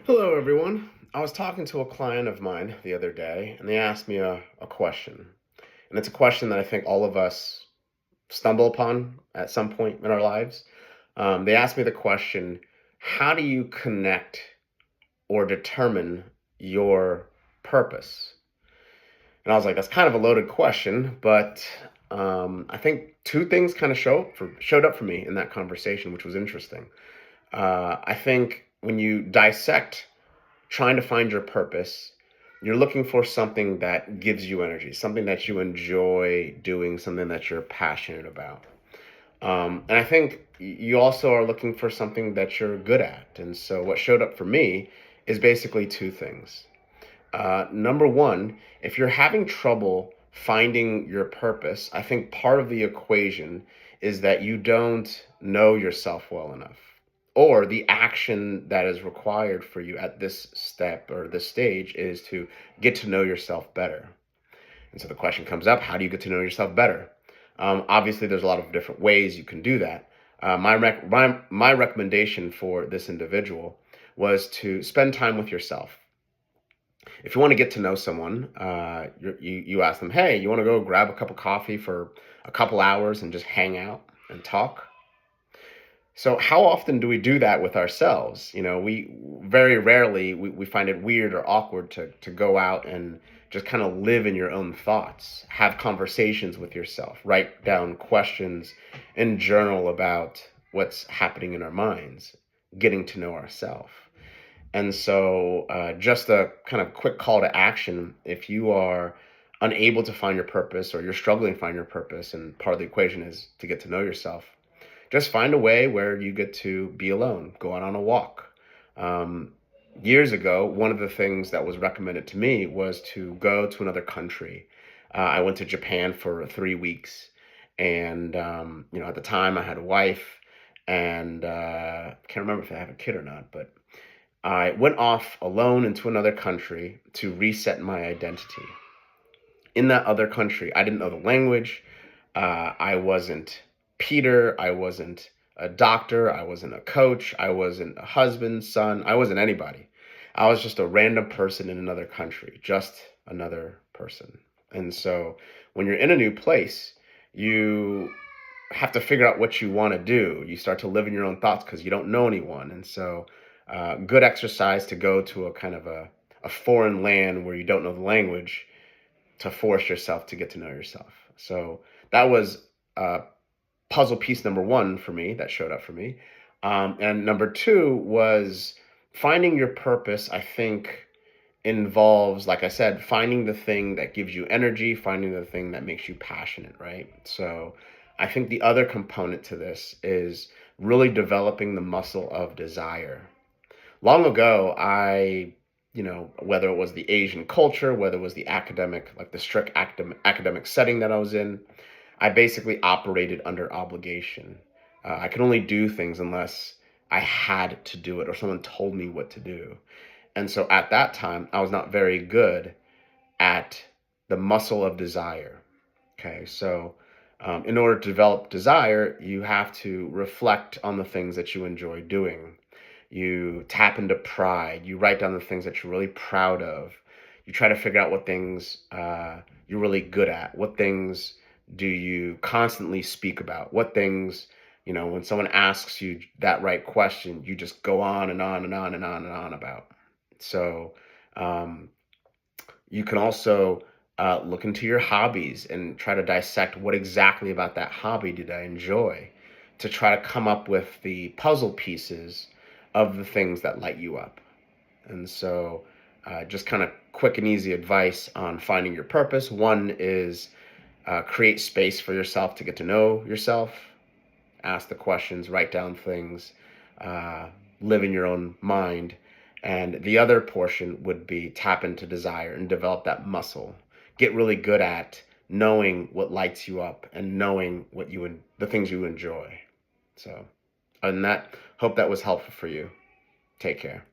Hello, everyone. I was talking to a client of mine the other day, and they asked me a question. And it's a question that I think all of us stumble upon at some point in our lives. They asked me the question: how do you connect or determine your purpose? And I was like, that's kind of a loaded question, but I think two things kind of showed up for me in that conversation, which was interesting. I think when you dissect trying to find your purpose, you're looking for something that gives you energy, something that you enjoy doing, something that you're passionate about. And I think you also are looking for something that you're good at. And so what showed up for me is basically two things. Number one, if you're having trouble finding your purpose, I think part of the equation is that you don't know yourself well enough, or the action that is required for you at this step or this stage is to get to know yourself better. And so the question comes up: how do you get to know yourself better? Obviously, there's a lot of different ways you can do that. My recommendation for this individual was to spend time with yourself. If you want to get to know someone, you ask them, hey, you want to go grab a cup of coffee for a couple hours and just hang out and talk? So how often do we do that with ourselves? We very rarely we find it weird or awkward to go out and just kind of live in your own thoughts, have conversations with yourself, write down questions and journal about what's happening in our minds, getting to know ourselves. And so, just a kind of quick call to action: if you are unable to find your purpose or you're struggling to find your purpose, and part of the equation is to get to know yourself, just find a way where you get to be alone, go out on a walk. Um, Years ago, one of the things that was recommended to me was to go to another country. I went to Japan for 3 weeks, and at the time I had a wife, and can't remember if I have a kid or not, but I went off alone into another country to reset my identity. In that other country, I didn't know the language. I wasn't Peter. I wasn't a doctor. I wasn't a coach. I wasn't a husband, son. I wasn't anybody. I was just a random person in another country, just another person. And so when you're in a new place, you have to figure out what you want to do. You start to live in your own thoughts because you don't know anyone. And so, good exercise to go to a kind of a foreign land where you don't know the language, to force yourself to get to know yourself. So that was puzzle piece number one for me that showed up for me. And number two was finding your purpose. I think involves, like I said, finding the thing that gives you energy, finding the thing that makes you passionate, right? So I think the other component to this is really developing the muscle of desire. Long ago, whether it was the Asian culture, whether it was the academic, like the strict academic setting that I was in, I basically operated under obligation. I could only do things unless I had to do it or someone told me what to do. And so at that time, I was not very good at the muscle of desire. Okay, so in order to develop desire, you have to reflect on the things that you enjoy doing. You tap into pride. You write down the things that you're really proud of. You try to figure out what things you're really good at. What things do you constantly speak about? What things, when someone asks you that right question, you just go on and on and on and on and on about. So um, you can also look into your hobbies and try to dissect what exactly about that hobby did I enjoy, to try to come up with the puzzle pieces of the things that light you up. And so, just kind of quick and easy advice on finding your purpose. One is create space for yourself to get to know yourself, ask the questions, write down things, uh, live in your own mind. And the other portion would be tap into desire and develop that muscle. Get really good at knowing what lights you up and knowing the things you enjoy. So, other than that, hope that was helpful for you. Take care.